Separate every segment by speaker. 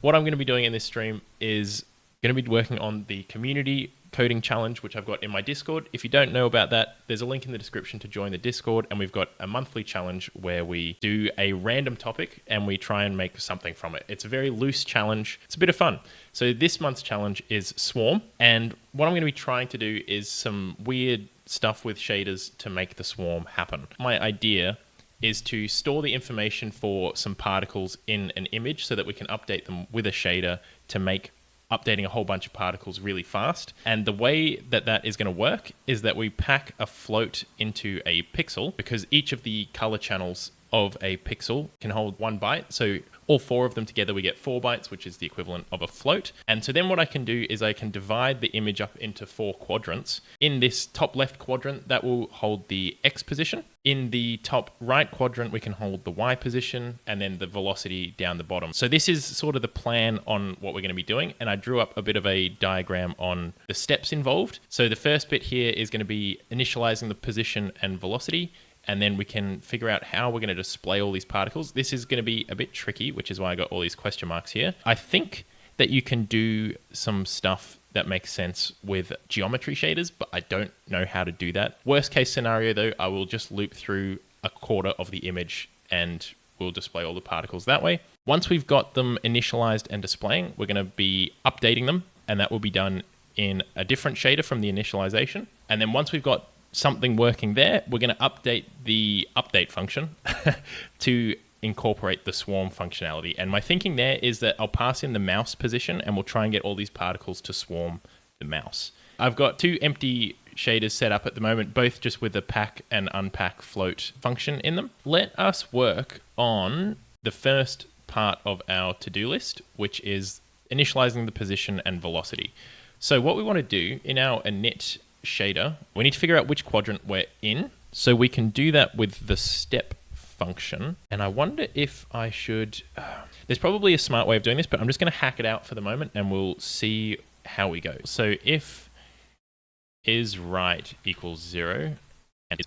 Speaker 1: What I'm going to be doing in this stream is going to be working on the community coding challenge, which I've got in my Discord. If you don't know about that, there's a link in the description to join the Discord, and we've got a monthly challenge where we do a random topic and we try and make something from it. It's a very loose challenge. It's a bit of fun. So this month's challenge is Swarm, and what I'm going to be trying to do is some weird stuff with shaders to make the swarm happen. My idea is to store the information for some particles in an image so that we can update them with a shader to make updating a whole bunch of particles really fast. And the way that that is going to work is that we pack a float into a pixel, because each of the color channels of a pixel can hold 1 byte. So all 4 of them together, we get 4 bytes, which is the equivalent of a float. And so then what I can do is I can divide the image up into 4 quadrants. In this top left quadrant, that will hold the X position. In the top right quadrant, we can hold the Y position, and then the velocity down the bottom. So this is sort of the plan on what we're going to be doing. And I drew up a bit of a diagram on the steps involved. So the first bit here is going to be initializing the position and velocity, and then we can figure out how we're going to display all these particles. This is going to be a bit tricky, which is why I got all these question marks here. I think that you can do some stuff that makes sense with geometry shaders, but I don't know how to do that. Worst case scenario though, I will just loop through a quarter of the image and we'll display all the particles that way. Once we've got them initialized and displaying, we're going to be updating them, and that will be done in a different shader from the initialization. And then once we've got something working there, we're going to update the update function to incorporate the swarm functionality. And my thinking there is that I'll pass in the mouse position and we'll try and get all these particles to swarm the mouse. I've got 2 empty shaders set up at the moment, both just with the pack and unpack float function in them. Let us work on the first part of our to-do list, which is initializing the position and velocity. So what we want to do in our init shader, we need to figure out which quadrant we're in. So we can do that with the step function. And I wonder if I should, there's probably a smart way of doing this, but I'm just going to hack it out for the moment and we'll see how we go. So if is right equals 0, and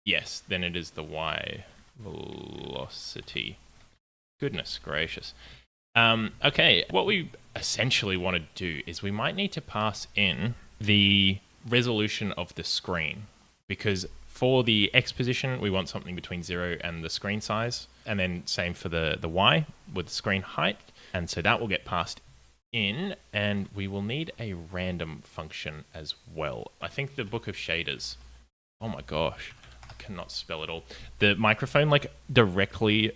Speaker 1: yes, then it is the Y velocity. Goodness gracious. Okay, what we essentially want to do is we might need to pass in the resolution of the screen, because for the X position, we want something between 0 and the screen size, and then same for the Y with screen height. And so that will get passed in, and we will need a random function as well. I think the book of shaders, oh my gosh, I cannot spell it all. The microphone like directly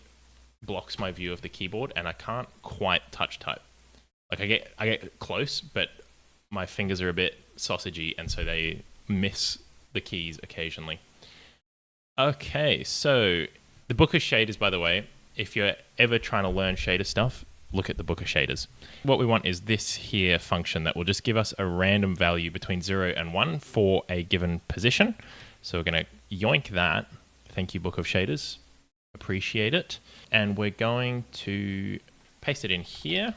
Speaker 1: blocks my view of the keyboard and I can't quite touch type. Like I get close, but my fingers are a bit sausagey and so they miss the keys occasionally. Okay, so the book of shaders, by the way, if you're ever trying to learn shader stuff, look at the book of shaders. What we want is this here function that will just give us a random value between 0 and 1 for a given position. So we're going to yoink that. Thank you, book of shaders. Appreciate it. And we're going to paste it in here.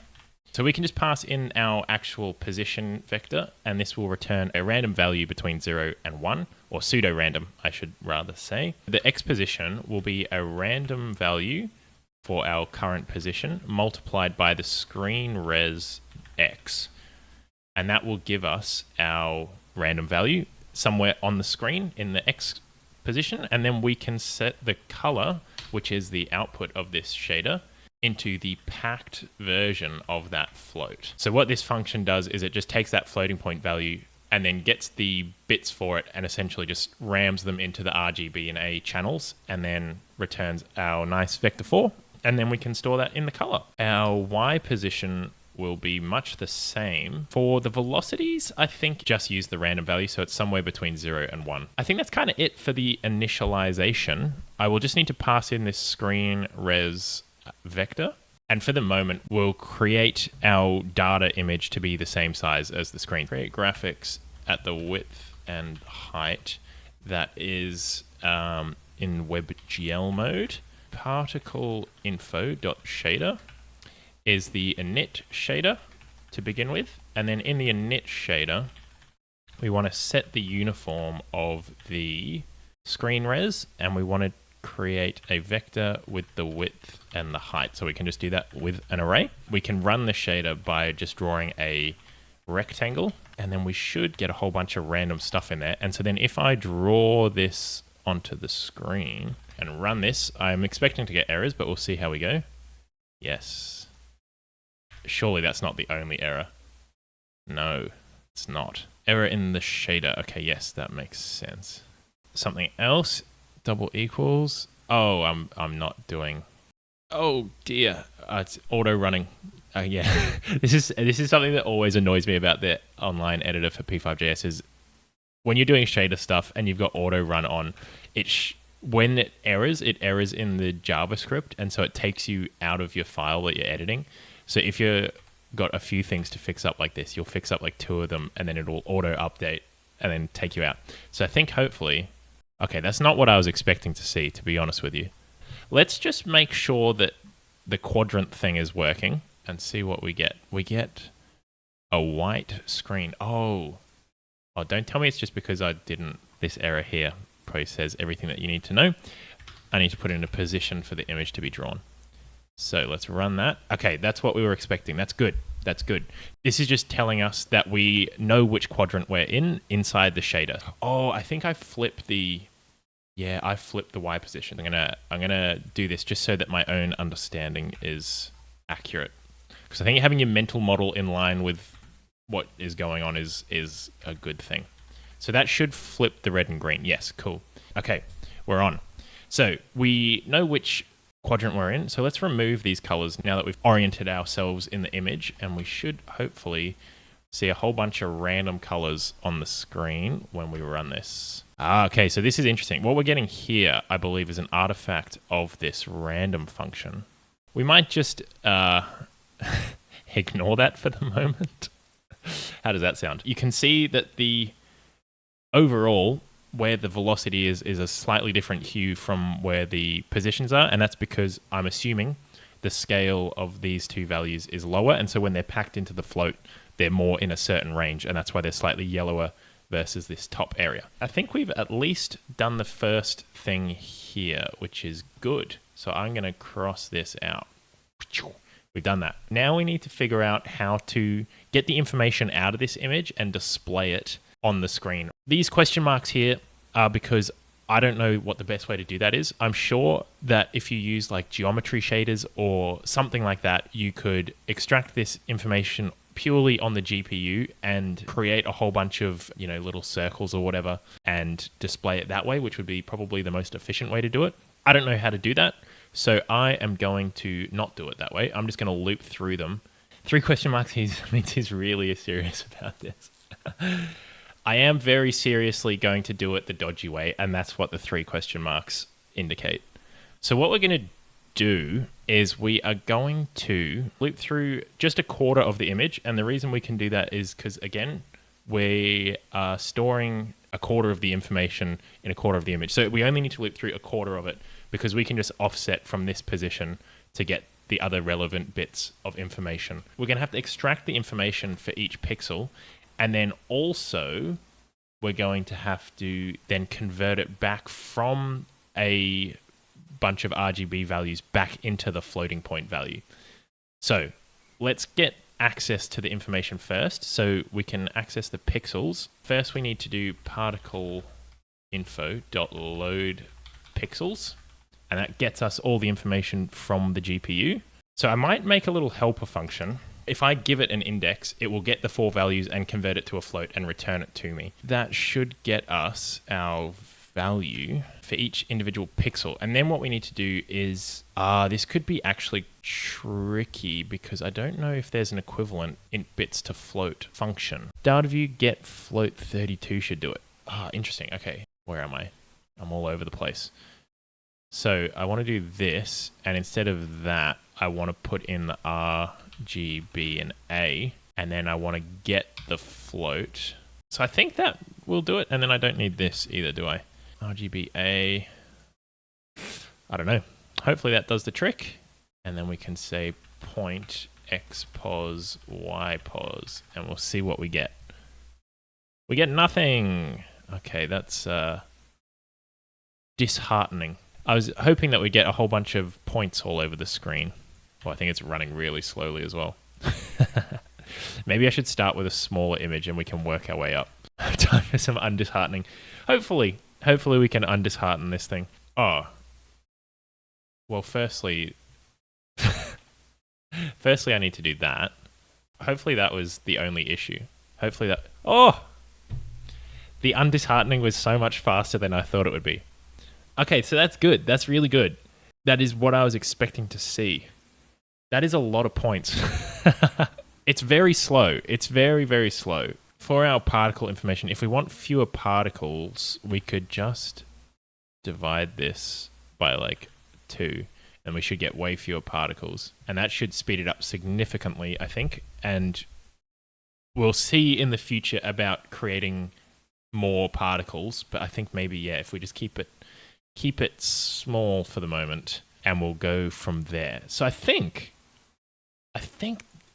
Speaker 1: So we can just pass in our actual position vector, and this will return a random value between 0 and 1, or pseudo-random, I should rather say. The X position will be a random value for our current position multiplied by the screen res X. And that will give us our random value somewhere on the screen in the X position. And then we can set the color, which is the output of this shader, into the packed version of that float. So what this function does is it just takes that floating point value and then gets the bits for it and essentially just rams them into the RGB and A channels and then returns our nice vector 4. And then we can store that in the color. Our Y position will be much the same. For the velocities, I think just use the random value, so it's somewhere between 0 and 1. I think that's kind of it for the initialization. I will just need to pass in this screen res vector. And for the moment, we'll create our data image to be the same size as the screen. Create graphics at the width and height that is in WebGL mode. Particle info.shader is the init shader to begin with. And then in the init shader, we want to set the uniform of the screen res, and we want to create a vector with the width and the height. So we can just do that with an array. We can run the shader by just drawing a rectangle, and then we should get a whole bunch of random stuff in there. And so then if I draw this onto the screen and run this, I'm expecting to get errors, but we'll see how we go. Yes. Surely that's not the only error. No, it's not. Error in the shader. Okay, yes, that makes sense. Something else. Double equals. Oh, I'm not doing. Oh dear, it's auto running. Yeah, this is something that always annoys me about the online editor for P5.js is when you're doing shader stuff and you've got auto run on, when it errors in the JavaScript, and so it takes you out of your file that you're editing. So if you're got a few things to fix up like this, you'll fix up like 2 of them, and then it'll auto update and then take you out. So I think hopefully, okay, that's not what I was expecting to see, to be honest with you. Let's just make sure that the quadrant thing is working and see what we get. We get a white screen. Oh, don't tell me it's just because I didn't, this error here probably says everything that you need to know. I need to put in a position for the image to be drawn. So let's run that. Okay, that's what we were expecting. That's good. That's good. This is just telling us that we know which quadrant we're in inside the shader. Oh, I think I flipped the Y position. I'm gonna do this just so that my own understanding is accurate. Because I think having your mental model in line with what is going on is a good thing. So that should flip the red and green. Yes, cool. Okay, we're on. So we know which quadrant we're in. So let's remove these colors now that we've oriented ourselves in the image, and we should hopefully see a whole bunch of random colors on the screen when we run this. Okay, so this is interesting. What we're getting here, I believe, is an artifact of this random function. We might just ignore that for the moment. How does that sound? You can see that the overall, where the velocity is a slightly different hue from where the positions are, and that's because I'm assuming the scale of these 2 values is lower, and so when they're packed into the float, they're more in a certain range, and that's why they're slightly yellower versus this top area. I think we've at least done the first thing here, which is good. So I'm going to cross this out. We've done that. Now we need to figure out how to get the information out of this image and display it on the screen. These question marks here are because I don't know what the best way to do that is. I'm sure that if you use like geometry shaders or something like that, you could extract this information purely on the GPU and create a whole bunch of, little circles or whatever and display it that way, which would be probably the most efficient way to do it. I don't know how to do that, so I am going to not do it that way. I'm just going to loop through them. 3 question marks means he's really serious about this. I am very seriously going to do it the dodgy way, and that's what the 3 question marks indicate. So what we're going to do is we are going to loop through just a quarter of the image, and the reason we can do that is because, again, we are storing a quarter of the information in a quarter of the image. So we only need to loop through a quarter of it because we can just offset from this position to get the other relevant bits of information. We're going to have to extract the information for each pixel, and then also we're going to have to then convert it back from a bunch of RGB values back into the floating point value. So let's get access to the information first so we can access the pixels. First we need to do particle info.load pixels, and that gets us all the information from the GPU. So I might make a little helper function. If I give it an index, it will get the 4 values and convert it to a float and return it to me. That should get us our value for each individual pixel. And then what we need to do is, this could be actually tricky because I don't know if there's an equivalent in bits to float function. Data view get float 32 should do it. Interesting. Okay, where am I? I'm all over the place. So I want to do this, and instead of that, I want to put in the R, G, B, and A, and then I want to get the float. So I think that will do it, and then I don't need this either, do I? RGBA. I don't know. Hopefully that does the trick. And then we can say point X pos, Y pos, and we'll see what we get. We get nothing. Okay, that's disheartening. I was hoping that we'd get a whole bunch of points all over the screen. Well, I think it's running really slowly as well. Maybe I should start with a smaller image and we can work our way up. Time for some undisheartening. Hopefully we can undishearten this thing. Oh. Well, firstly, I need to do that. Hopefully that was the only issue. Hopefully that... Oh! The undisheartening was so much faster than I thought it would be. Okay, so that's good. That's really good. That is what I was expecting to see. That is a lot of points. It's very slow. It's very, very slow. For our particle information, if we want fewer particles, we could just divide this by like 2, and we should get way fewer particles. And that should speed it up significantly, I think. And we'll see in the future about creating more particles, but I think maybe, yeah, if we just keep it small for the moment, and we'll go from there. So I think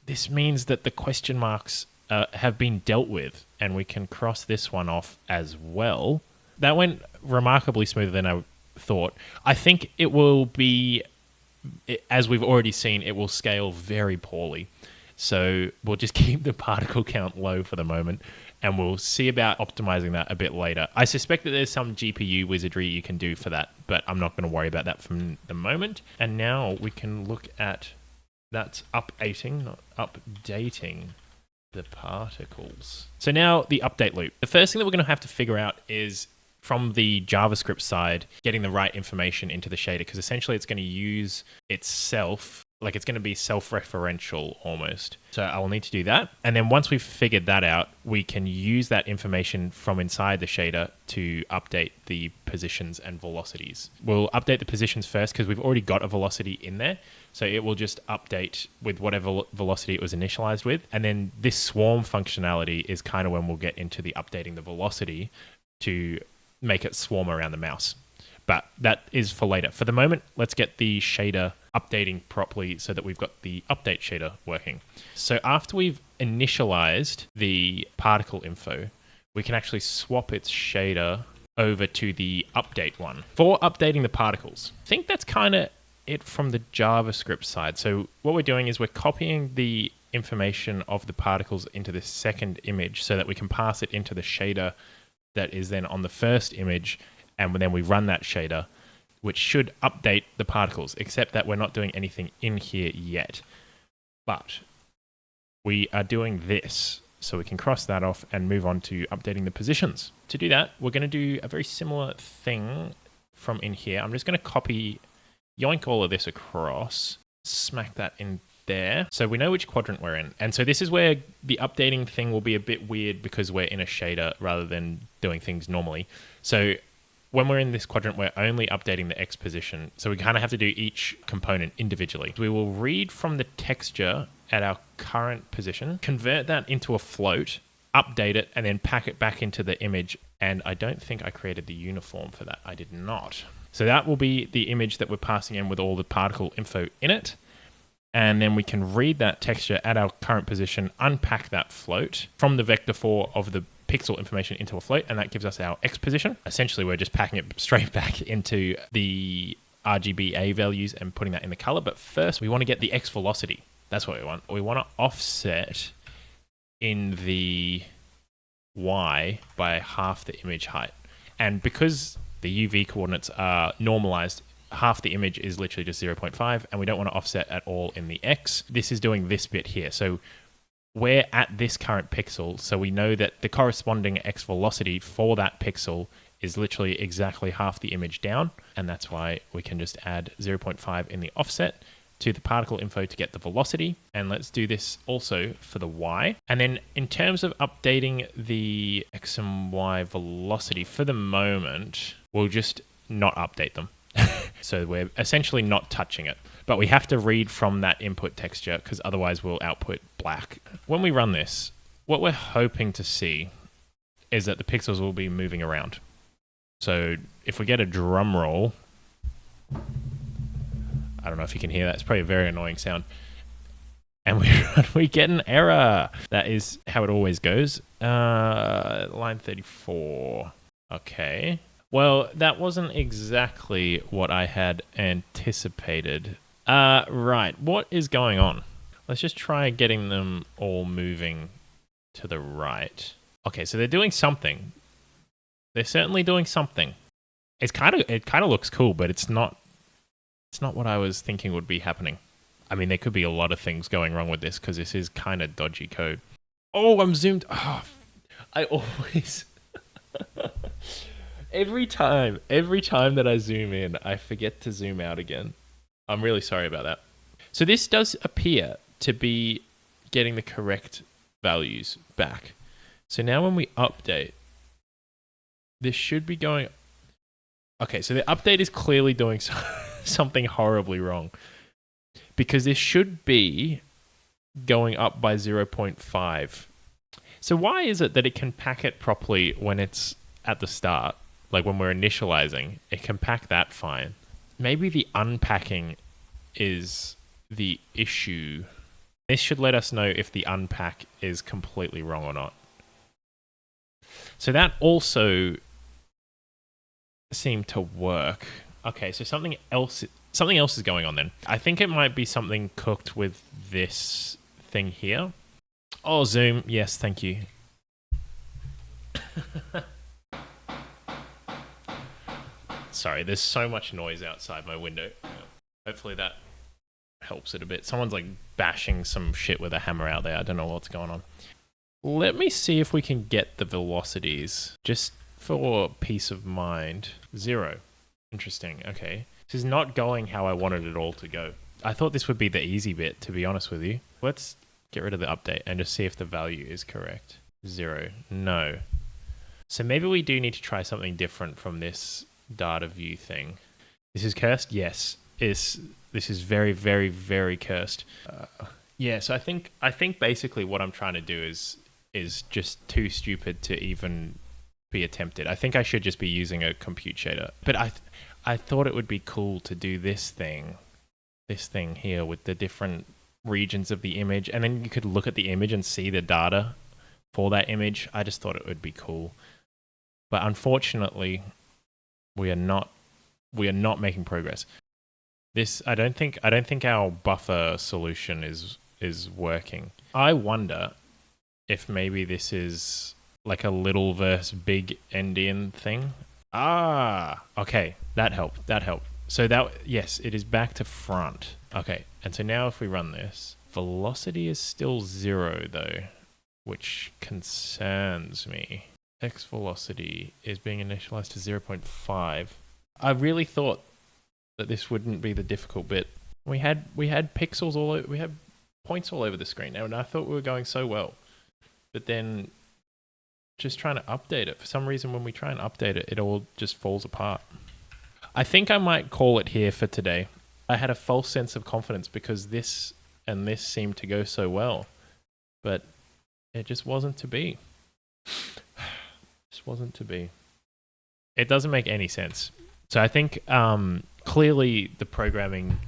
Speaker 1: this means that the question marks have been dealt with, and we can cross this one off as well. That went remarkably smoother than I thought. I think it will be, as we've already seen, it will scale very poorly. So we'll just keep the particle count low for the moment, and we'll see about optimizing that a bit later. I suspect that there's some GPU wizardry you can do for that, but I'm not going to worry about that from the moment. And now we can look at, that's updating, not updating the particles. So now the update loop. The first thing that we're going to have to figure out is, from the JavaScript side, getting the right information into the shader, because essentially it's going to use itself, like it's going to be self-referential almost. So I will need to do that. And then once we've figured that out, we can use that information from inside the shader to update the positions and velocities. We'll update the positions first because we've already got a velocity in there. So it will just update with whatever velocity it was initialized with. And then this swarm functionality is kind of when we'll get into the updating the velocity to make it swarm around the mouse. But that is for later. For the moment, let's get the shader updating properly so that we've got the update shader working. So after we've initialized the particle info, we can actually swap its shader over to the update one for updating the particles. I think that's kind of it from the JavaScript side. So what we're doing is we're copying the information of the particles into the second image so that we can pass it into the shader that is then on the first image, and then we run that shader, which should update the particles, except that we're not doing anything in here yet. But we are doing this, so we can cross that off and move on to updating the positions. To do that, we're going to do a very similar thing from in here. I'm just going to copy, yoink all of this across, smack that in there. So we know which quadrant we're in. And so this is where the updating thing will be a bit weird because we're in a shader rather than doing things normally. So when we're in this quadrant, we're only updating the X position. So we kind of have to do each component individually. We will read from the texture at our current position, convert that into a float, update it, and then pack it back into the image. And I don't think I created the uniform for that. I did not. So that will be the image that we're passing in with all the particle info in it. And then we can read that texture at our current position, unpack that float from the vector4 of the pixel information into a float, and that gives us our X position. Essentially, we're just packing it straight back into the RGBA values and putting that in the color. But first, we want to get the X velocity. That's what we want. We want to offset in the Y by half the image height. And because the UV coordinates are normalized, half the image is literally just 0.5, and we don't want to offset at all in the X. This is doing this bit here. So we're at this current pixel, so we know that the corresponding X velocity for that pixel is literally exactly half the image down, and that's why we can just add 0.5 in the offset to the particle info to get the velocity. And let's do this also for the Y. And then in terms of updating the X and Y velocity, for the moment, we'll just not update them. So we're essentially not touching it, but we have to read from that input texture because otherwise we'll output black. When we run this, what we're hoping to see is that the pixels will be moving around. So if we get a drum roll, I don't know if you can hear that. It's probably a very annoying sound. And we get an error. That is how it always goes. Line 34. Okay. Well, that wasn't exactly what I had anticipated. Right. What is going on? Let's just try getting them all moving to the right. Okay, so they're doing something. They're certainly doing something. It kind of looks cool, but it's not what I was thinking would be happening. I mean, there could be a lot of things going wrong with this because this is kind of dodgy code. Oh, I'm zoomed. Oh, I always every time that I zoom in, I forget to zoom out again. I'm really sorry about that. So this does appear to be getting the correct values back. So now when we update, this should be going... Okay, so the update is clearly doing something horribly wrong. Because this should be going up by 0.5. So why is it that it can pack it properly when it's at the start? Like when we're initializing, it can pack that fine. Maybe the unpacking is the issue. This should let us know if the unpack is completely wrong or not. So that also seemed to work. Okay, so something else is going on then. I think it might be something cooked with this thing here. Oh, zoom. Yes, thank you. Sorry, there's so much noise outside my window. Hopefully that helps it a bit. Someone's like bashing some shit with a hammer out there. I don't know what's going on. Let me see if we can get the velocities just for peace of mind. 0. Interesting. Okay. This is not going how I wanted it all to go. I thought this would be the easy bit, to be honest with you. Let's get rid of the update and just see if the value is correct. 0. No. So maybe we do need to try something different from this data view thing. This is cursed? Yes. This is very, very, very cursed. Yeah, so I think basically what I'm trying to do is just too stupid to even be attempted. I think I should just be using a compute shader. But I thought it would be cool to do this thing here with the different regions of the image, and then you could look at the image and see the data for that image. I just thought it would be cool. But unfortunately, we are not making progress. I don't think our buffer solution is working. I wonder if maybe this is like a little versus big endian thing. Okay, that helped. So yes, it is back to front. Okay, and so now if we run this, velocity is still 0 though, which concerns me. X velocity is being initialized to 0.5. I really thought that this wouldn't be the difficult bit. We had pixels all over, we had points all over the screen, and I thought we were going so well. But then just trying to update it, for some reason when we try and update it, it all just falls apart. I think I might call it here for today. I had a false sense of confidence because this and this seemed to go so well, but it just wasn't to be. Just wasn't to be. It doesn't make any sense. So I think clearly the programming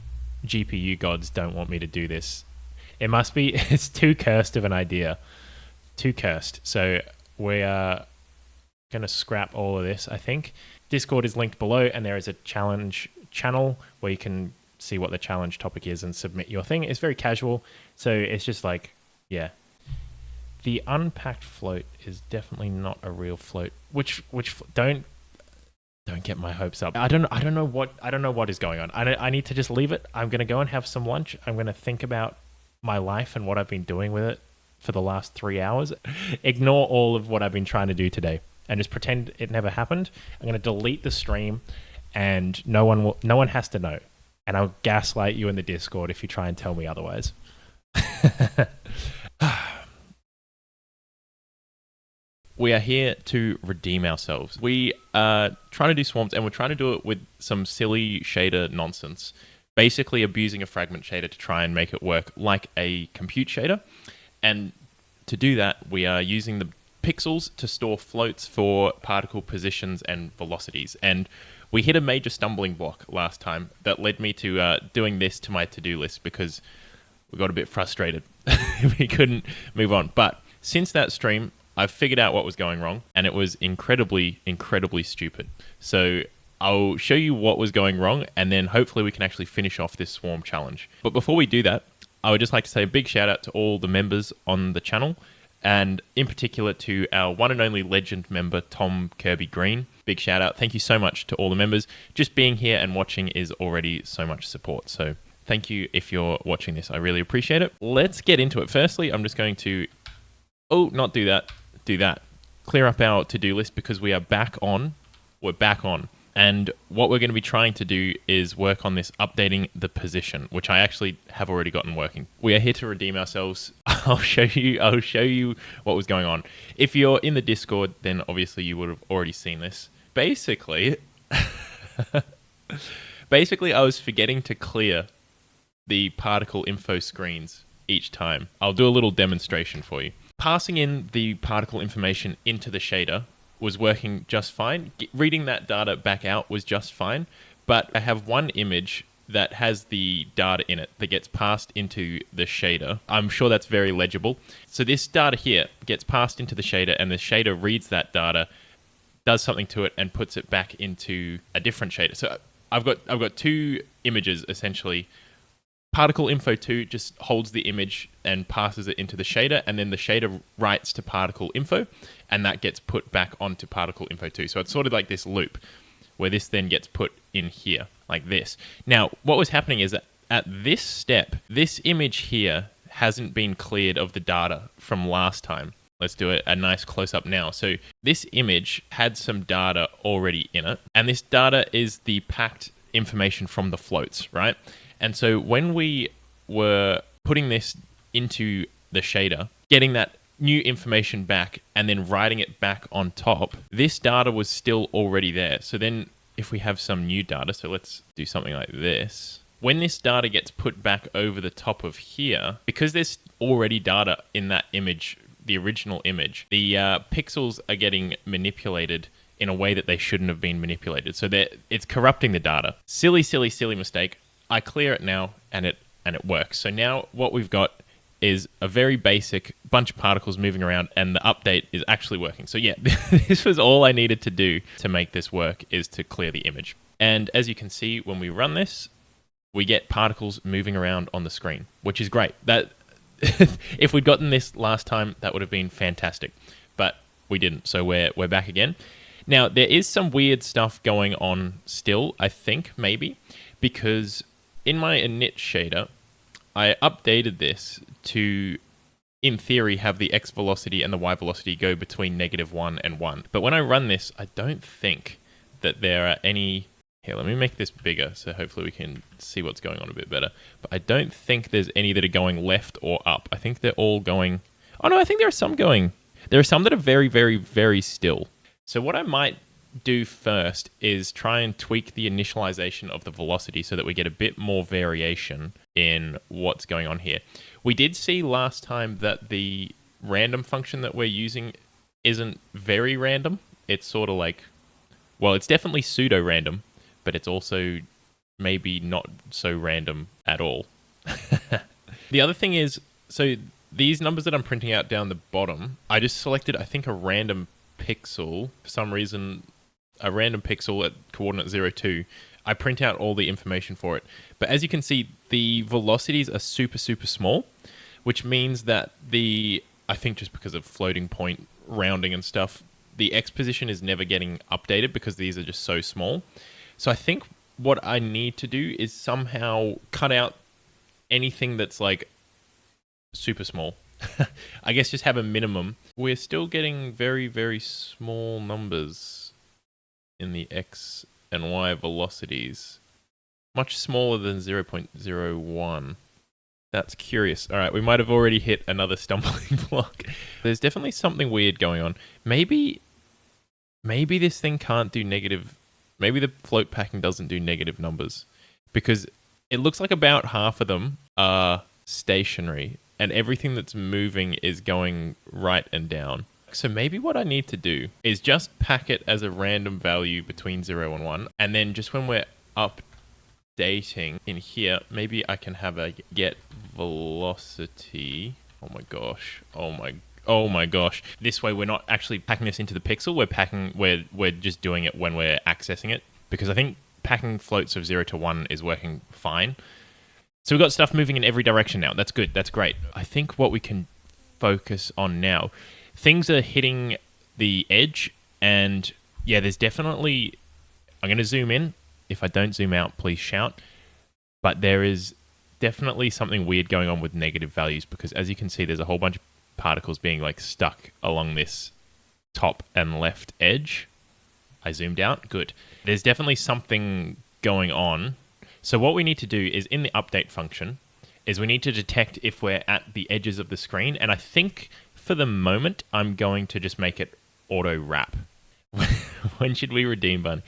Speaker 1: GPU gods don't want me to do this. It must be, it's too cursed of an idea. Too cursed. So we are going to scrap all of this, I think. Discord is linked below, and there is a challenge channel where you can see what the challenge topic is and submit your thing. It's very casual, so it's just like, yeah. The unpacked float is definitely not a real float. Which don't get my hopes up. I don't know what is going on. I need to just leave it. I'm going to go and have some lunch. I'm going to think about my life and what I've been doing with it for the last 3 hours. Ignore all of what I've been trying to do today and just pretend it never happened. I'm going to delete the stream, and no one has to know. And I'll gaslight you in the Discord if you try and tell me otherwise. We are here to redeem ourselves. We are trying to do swarms, and we're trying to do it with some silly shader nonsense. Basically abusing a fragment shader to try and make it work like a compute shader. And to do that, we are using the pixels to store floats for particle positions and velocities. And we hit a major stumbling block last time that led me to doing this to my to-do list because we got a bit frustrated. We couldn't move on. But since that stream, I've figured out what was going wrong, and it was incredibly, incredibly stupid. So I'll show you what was going wrong, and then hopefully we can actually finish off this swarm challenge. But before we do that, I would just like to say a big shout out to all the members on the channel, and in particular to our one and only legend member, Tom Kirby Green. Big shout out. Thank you so much to all the members. Just being here and watching is already so much support. So thank you if you're watching this. I really appreciate it. Let's get into it. Firstly, I'm just going to, not do that, do that. Clear up our to-do list because we are back on. We're back on. And what we're going to be trying to do is work on this updating the position, which I actually have already gotten working. We are here to redeem ourselves. I'll show you what was going on. If you're in the Discord, then obviously you would have already seen this. Basically, I was forgetting to clear the particle info screens each time. I'll do a little demonstration for you. Passing in the particle information into the shader was working just fine. Reading that data back out was just fine, but I have one image that has the data in it that gets passed into the shader. I'm sure that's very legible. So this data here gets passed into the shader, and the shader reads that data, does something to it, and puts it back into a different shader. So I've got two images essentially. Particle info 2 just holds the image and passes it into the shader, and then the shader writes to particle info, and that gets put back onto particle info 2. So it's sort of like this loop where this then gets put in here like this. Now, what was happening is that at this step, this image here hasn't been cleared of the data from last time. Let's do a nice close-up now. So this image had some data already in it, and this data is the packed information from the floats, right? And so when we were putting this into the shader, getting that new information back and then writing it back on top, this data was still already there. So then if we have some new data, so let's do something like this. When this data gets put back over the top of here, because there's already data in that image, the original image, the pixels are getting manipulated in a way that they shouldn't have been manipulated. So it's corrupting the data. Silly, silly, silly mistake. I clear it now, and it works. So now what we've got is a very basic bunch of particles moving around, and the update is actually working. So yeah, this was all I needed to do to make this work, is to clear the image. And as you can see, when we run this, we get particles moving around on the screen, which is great. That if we'd gotten this last time, that would have been fantastic, but we didn't. So we're back again. Now, there is some weird stuff going on still, I think, maybe, because in my init shader, I updated this to, in theory, have the x velocity and the y velocity go between -1 and 1. But when I run this, I don't think that there are any... Here, let me make this bigger, so hopefully we can see what's going on a bit better. But I don't think there's any that are going left or up. I think they're all going... Oh no, I think there are some going... There are some that are very, very, very still. So what I might do first is try and tweak the initialization of the velocity so that we get a bit more variation in what's going on here. We did see last time that the random function that we're using isn't very random. It's sort of like, well, it's definitely pseudo-random, but it's also maybe not so random at all. The other thing is, so these numbers that I'm printing out down the bottom, I just selected, I think, a random pixel. For some reason, a random pixel at coordinate 0, 2. I print out all the information for it. But as you can see, the velocities are super, super small, which means that I think just because of floating point rounding and stuff, the x position is never getting updated because these are just so small. So I think what I need to do is somehow cut out anything that's like super small. I guess just have a minimum. We're still getting very, very small numbers in the x and y velocities. Much smaller than 0.01. That's curious. All right, we might have already hit another stumbling block. There's definitely something weird going on. Maybe this thing can't do negative... Maybe the float packing doesn't do negative numbers, because it looks like about half of them are stationary and everything that's moving is going right and down. So maybe what I need to do is just pack it as a random value between 0 and 1. And then just when we're updating in here, maybe I can have a get velocity. Oh my gosh. Oh my gosh. This way we're not actually packing this into the pixel, we're just doing it when we're accessing it. Because I think packing floats of 0 to 1 is working fine. So we've got stuff moving in every direction now. That's good. That's great. I think what we can focus on now, things are hitting the edge, and yeah, there's definitely... I'm going to zoom in. If I don't zoom out, please shout. But there is definitely something weird going on with negative values, because as you can see, there's a whole bunch of particles being like stuck along this top and left edge. I zoomed out. Good. There's definitely something going on. So what we need to do is in the update function is we need to detect if we're at the edges of the screen. And I think for the moment, I'm going to just make it auto wrap. When should we redeem, Bunny?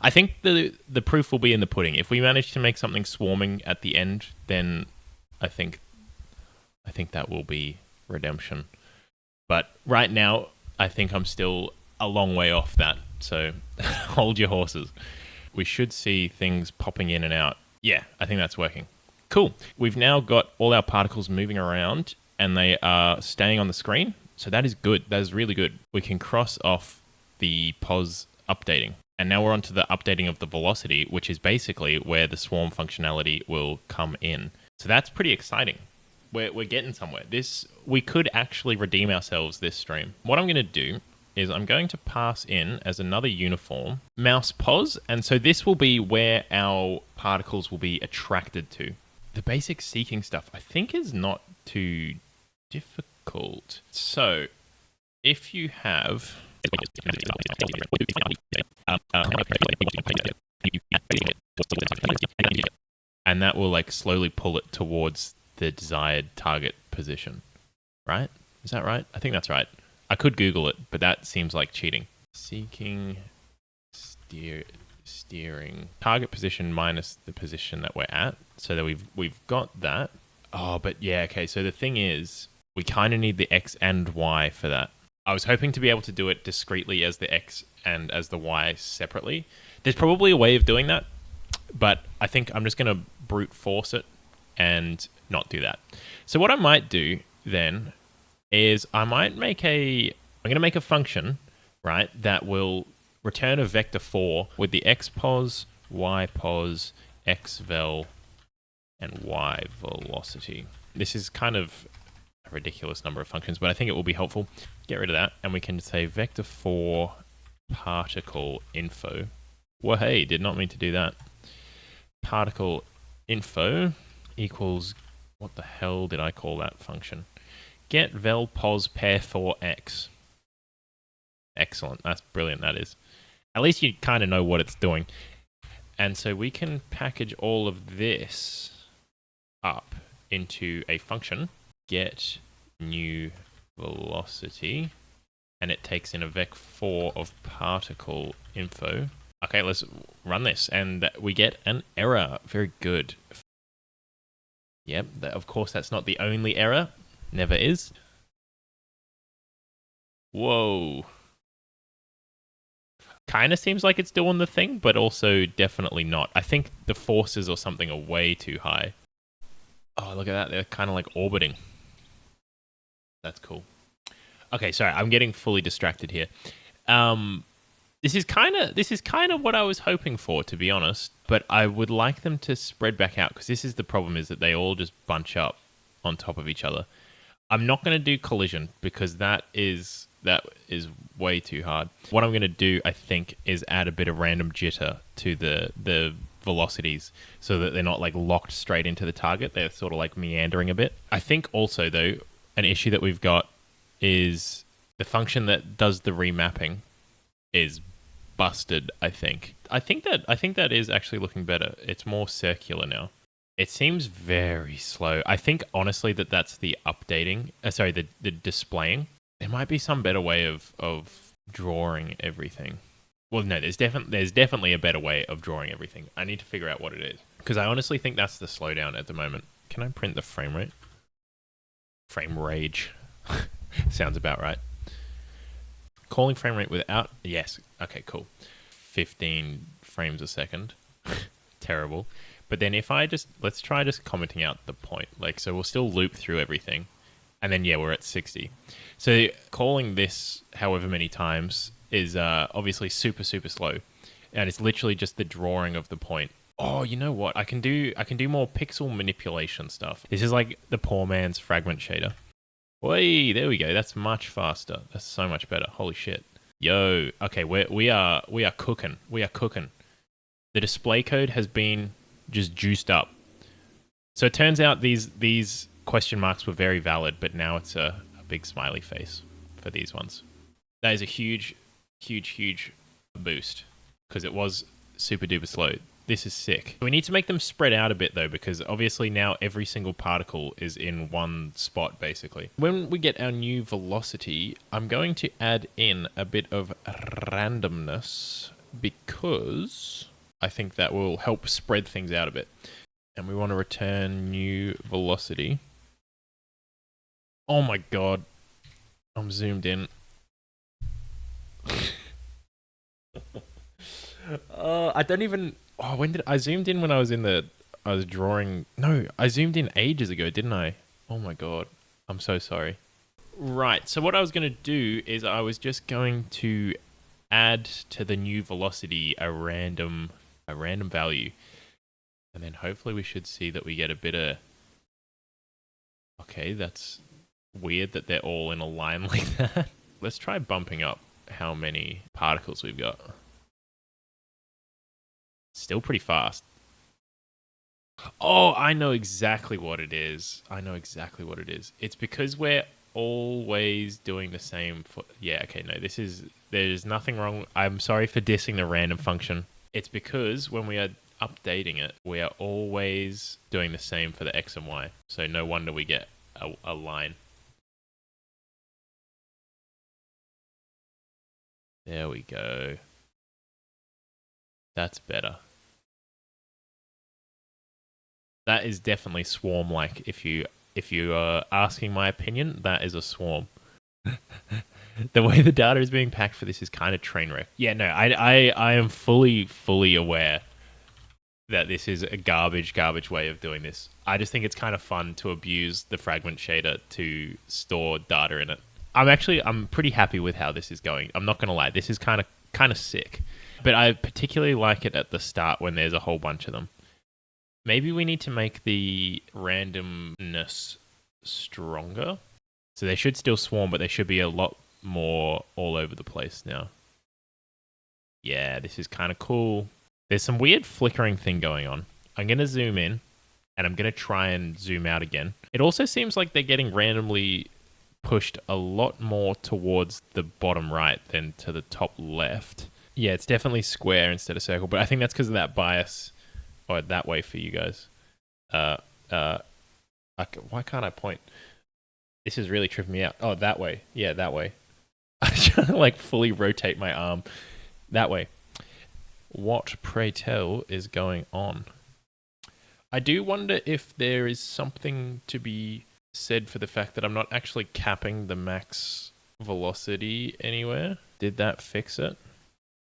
Speaker 1: I think the proof will be in the pudding. If we manage to make something swarming at the end, then I think that will be redemption. But right now, I think I'm still a long way off that. So hold your horses. We should see things popping in and out. Yeah, I think that's working. Cool. We've now got all our particles moving around and they are staying on the screen. So that is good. That is really good. We can cross off the pos updating. And now we're on to the updating of the velocity, which is basically where the swarm functionality will come in. So that's pretty exciting. We're getting somewhere. We could actually redeem ourselves this stream. What I'm going to do is I'm going to pass in as another uniform mouse pos. And so this will be where our particles will be attracted to. The basic seeking stuff I think is not too difficult. So if you have... and that will like slowly pull it towards the desired target position. Right? Is that right? I think that's right. I could Google it, but that seems like cheating. Seeking steering target position minus the position that we're at. So that we've got that. Oh, but yeah, okay. So the thing is, we kind of need the X and Y for that. I was hoping to be able to do it discretely as the X and as the Y separately. There's probably a way of doing that, but I think I'm just going to brute force it and not do that. So what I might do then is I'm going to make a function, right, that will return a vector 4 with the X pos, Y pos, X vel, and Y velocity. This is kind of a ridiculous number of functions, but I think it will be helpful. Get rid of that, and we can say vector 4 particle info. Well, hey, did not mean to do that. Particle info equals, what the hell did I call that function? Get vel pos pair for X. Excellent. That's brilliant, that is. At least you kind of know what it's doing. And so we can package all of this up into a function. Get new velocity. And it takes in a vec4 of particle info. Okay, let's run this. And we get an error. Very good. Yep, of course that's not the only error. Never is. Whoa. Kind of seems like it's doing the thing, but also definitely not. I think the forces or something are way too high. Oh, look at that. They're kind of like orbiting. That's cool. Okay, sorry. I'm getting fully distracted here. This is kind of what I was hoping for, to be honest. But I would like them to spread back out, because this is the problem, is that they all just bunch up on top of each other. I'm not going to do collision, because that is way too hard. What I'm going to do, I think, is add a bit of random jitter to the velocities, so that they're not like locked straight into the target. They're sort of like meandering a bit. I think also, though, an issue that we've got is the function that does the remapping is busted. I think that is actually looking better. It's more circular now. It seems very slow. I think, honestly, that's the updating. The displaying. There might be some better way of drawing everything. Well, no, there's definitely a better way of drawing everything. I need to figure out what it is, because I honestly think that's the slowdown at the moment. Can I print the frame rate? Frame rage. Sounds about right. Calling frame rate without... Yes. Okay, cool. 15 frames a second. Terrible. But then if I let's try just commenting out the point. Like, so we'll still loop through everything. And then, yeah, we're at 60. So calling this however many times is obviously super, super slow. And it's literally just the drawing of the point. Oh, you know what? I can do more pixel manipulation stuff. This is like the poor man's fragment shader. Wait, there we go. That's much faster. That's so much better. Holy shit. Yo, okay, we are cooking. We are cooking. The display code has been just juiced up. So it turns out these question marks were very valid, but now it's a big smiley face for these ones. That is a huge, huge, huge boost because it was super duper slow. This is sick. We need to make them spread out a bit though, because obviously now every single particle is in one spot basically. When we get our new velocity, I'm going to add in a bit of randomness because I think that will help spread things out a bit. And we want to return new velocity. Oh my god. I'm zoomed in. I don't even... Oh, when did... I zoomed in when I was in the... I was drawing... No, I zoomed in ages ago, didn't I? Oh my god. I'm so sorry. Right, so what I was going to do is I was just going to add to the new velocity a random value. And then hopefully we should see that we get a bit of... Okay, that's weird that they're all in a line like that. Let's try bumping up how many particles we've got. Still pretty fast. Oh, I know exactly what it is. It's because we're always doing the same... Yeah, okay, no, there's nothing wrong. I'm sorry for dissing the random function. It's because when we are updating it, we are always doing the same for the X and Y. So no wonder we get a line. There we go. That's better. That is definitely swarm-like. If you are asking my opinion, that is a swarm. The way the data is being packed for this is kind of train wreck. Yeah, no, I am fully aware that this is a garbage way of doing this. I just think it's kind of fun to abuse the fragment shader to store data in it. I'm pretty happy with how this is going. I'm not going to lie. This is kind of sick. But I particularly like it at the start when there's a whole bunch of them. Maybe we need to make the randomness stronger. So they should still swarm, but they should be a lot more all over the place now. Yeah, this is kind of cool. There's some weird flickering thing going on. I'm going to zoom in, and I'm going to try and zoom out again. It also seems like they're getting randomly pushed a lot more towards the bottom right than to the top left. Yeah, it's definitely square instead of circle, but I think that's because of that bias. Or that way for you guys. Why can't I point? This is really tripping me out. Oh, that way. Yeah, that way. I'm trying to like fully rotate my arm. That way. What, pray tell, is going on? I do wonder if there is something to be said for the fact that I'm not actually capping the max velocity anywhere. Did that fix it?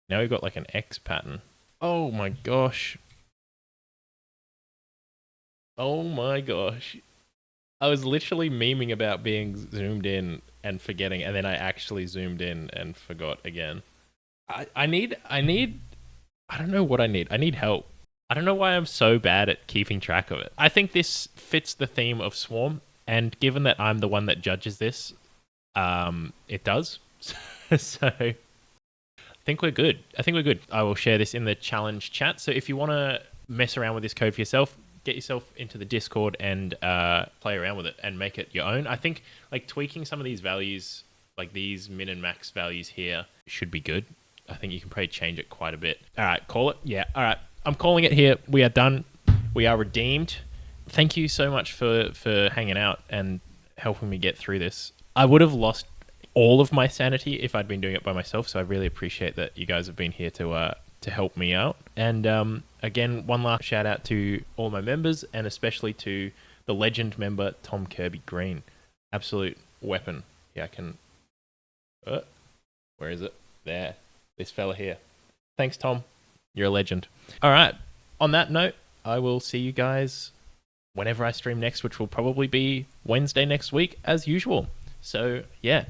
Speaker 1: Now we've got like an X pattern. Oh my gosh. Oh my gosh. I was literally memeing about being zoomed in and forgetting, and then I actually zoomed in and forgot again. I don't know what I need. I need help. I don't know why I'm so bad at keeping track of it. I think this fits the theme of Swarm, and given that I'm the one that judges this, it does. So I think we're good. I will share this in the challenge chat. So if you want to mess around with this code for yourself, get yourself into the Discord and play around with it and make it your own. I think like tweaking some of these values, like these min and max values here, should be good. I think you can probably change it quite a bit. All right, call it. Yeah, all right. I'm calling it here. We are done. We are redeemed. Thank you so much for hanging out and helping me get through this. I would have lost all of my sanity if I'd been doing it by myself, so I really appreciate that you guys have been here to help me out. And again, one last shout out to all my members, and especially to the legend member, Tom Kirby Green. Absolute weapon. Yeah, I can... where is it? There. This fella here. Thanks, Tom. You're a legend. All right. On that note, I will see you guys whenever I stream next, which will probably be Wednesday next week as usual. So yeah,